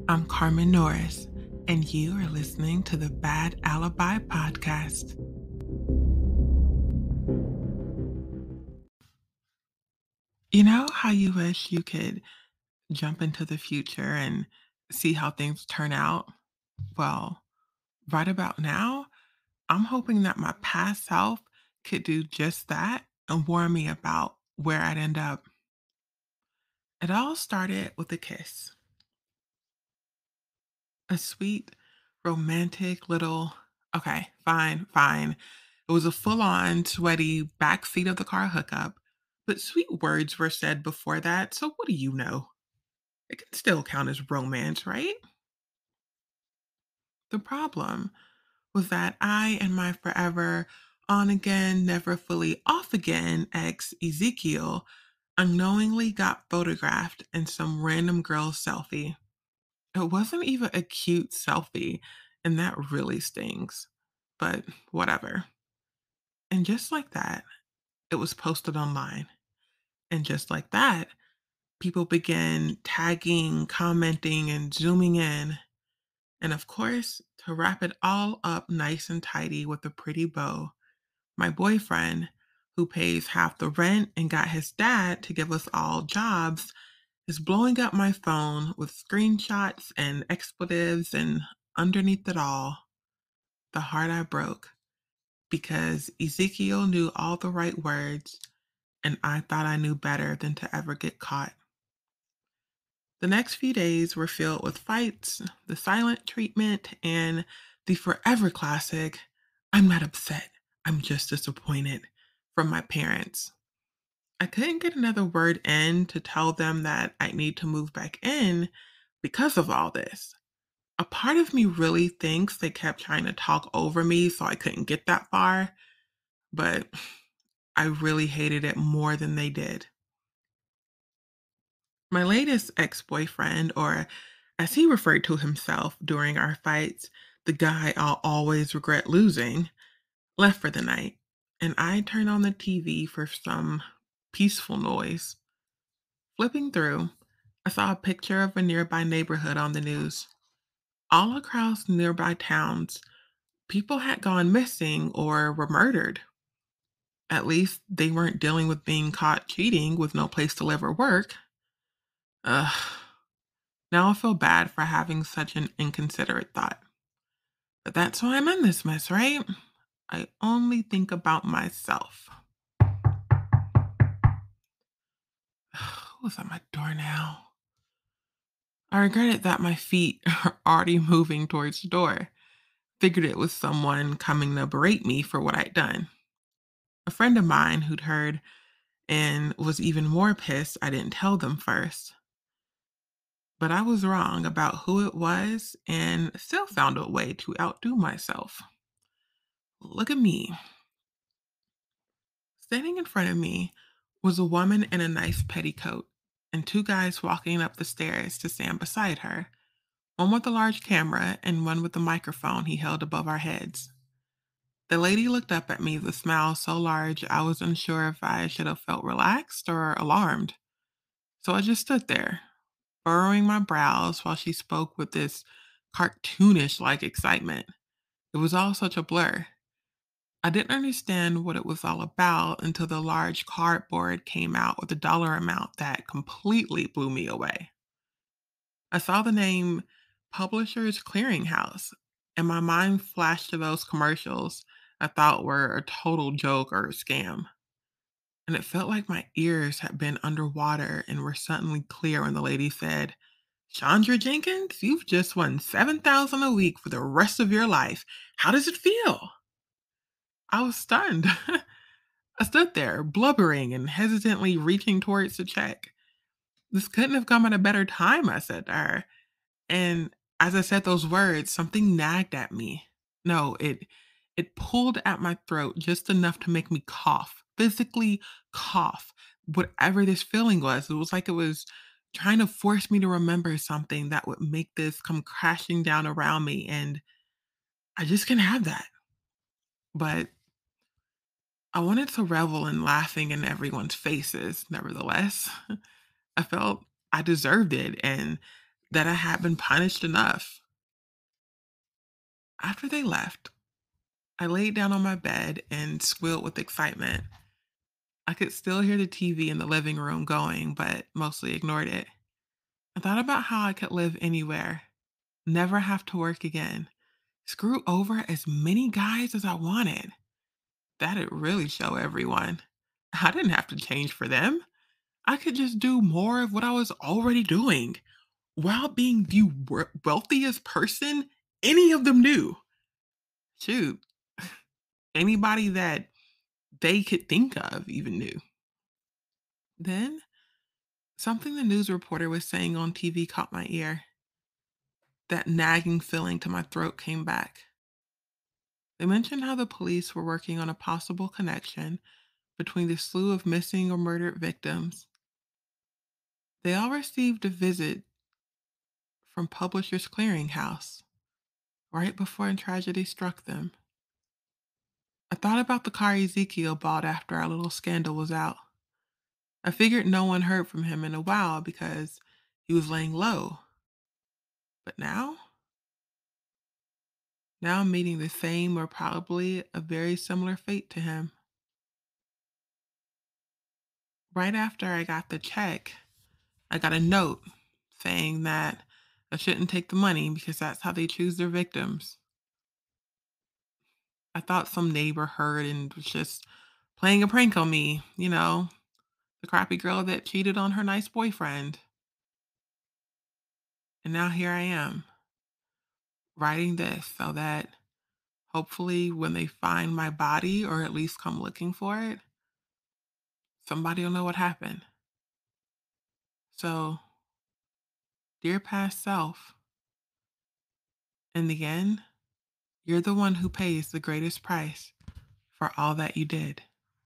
I'm Carmen Norris, and you are listening to the Bad Alibi podcast. You know how you wish you could jump into the future and see how things turn out? Well, right about now, I'm hoping that my past self could do just that and warn me about where I'd end up. It all started with a kiss, a sweet, romantic little, okay, fine. It was a full on, sweaty backseat of the car hookup, but sweet words were said before that, so what do you know? It can still count as romance, right? The problem was that I and my forever on again, never fully off again ex Ezekiel unknowingly got photographed in some random girl's selfie. It wasn't even a cute selfie, and that really stings. But whatever. And just like that, it was posted online. And just like that, people began tagging, commenting, and zooming in. And of course, to wrap it all up nice and tidy with a pretty bow, my boyfriend, who pays half the rent and got his dad to give us all jobs, is blowing up my phone with screenshots and expletives, and underneath it all, the heart I broke because Ezekiel knew all the right words and I thought I knew better than to ever get caught. The next few days were filled with fights, the silent treatment, and the forever classic, I'm not upset, I'm just disappointed, from my parents. I couldn't get another word in to tell them that I need to move back in because of all this. A part of me really thinks they kept trying to talk over me so I couldn't get that far, but I really hated it more than they did. My latest ex boyfriend, or as he referred to himself during our fights, the guy I'll always regret losing, left for the night, and I turned on the TV for some peaceful noise. Flipping through, I saw a picture of a nearby neighborhood on the news. All across nearby towns, people had gone missing or were murdered. At least they weren't dealing with being caught cheating with no place to live or work. Ugh. Now I feel bad for having such an inconsiderate thought. But that's why I'm in this mess, right? I only think about myself. Who's at my door now? I regretted that my feet are already moving towards the door. Figured it was someone coming to berate me for what I'd done. A friend of mine who'd heard and was even more pissed I didn't tell them first. But I was wrong about who it was and still found a way to outdo myself. Look at me. Standing in front of me was a woman in a nice petticoat and two guys walking up the stairs to stand beside her, one with a large camera and one with a microphone he held above our heads. The lady looked up at me with a smile so large I was unsure if I should have felt relaxed or alarmed. So I just stood there, furrowing my brows while she spoke with this cartoonish like excitement. It was all such a blur. I didn't understand what it was all about until the large cardboard came out with a dollar amount that completely blew me away. I saw the name Publishers Clearinghouse, and my mind flashed to those commercials I thought were a total joke or a scam. And it felt like my ears had been underwater and were suddenly clear when the lady said, Chandra Jenkins, you've just won 7,000 a week for the rest of your life. How does it feel? I was stunned. I stood there, blubbering and hesitantly reaching towards the check. This couldn't have come at a better time, I said to her. And as I said those words, something nagged at me. No, it pulled at my throat just enough to make me cough, physically cough. Whatever this feeling was, it was like it was trying to force me to remember something that would make this come crashing down around me. And I just can't have that. But I wanted to revel in laughing in everyone's faces, nevertheless. I felt I deserved it, and that I had been punished enough. After they left, I laid down on my bed and squealed with excitement. I could still hear the TV in the living room going, but mostly ignored it. I thought about how I could live anywhere, never have to work again, screw over as many guys as I wanted. That'd really show everyone. I didn't have to change for them. I could just do more of what I was already doing while being the wealthiest person any of them knew. Shoot, anybody that they could think of even knew. Then something the news reporter was saying on TV caught my ear. That nagging feeling to my throat came back. They mentioned how the police were working on a possible connection between the slew of missing or murdered victims. They all received a visit from Publishers Clearinghouse right before a tragedy struck them. I thought about the car Ezekiel bought after our little scandal was out. I figured no one heard from him in a while because he was laying low. But now I'm meeting the same or probably a very similar fate to him. Right after I got the check, I got a note saying that I shouldn't take the money because that's how they choose their victims. I thought some neighbor heard and was just playing a prank on me, the crappy girl that cheated on her nice boyfriend. And now here I am, writing this so that hopefully when they find my body or at least come looking for it, somebody will know what happened. So, dear past self, in the end, you're the one who pays the greatest price for all that you did.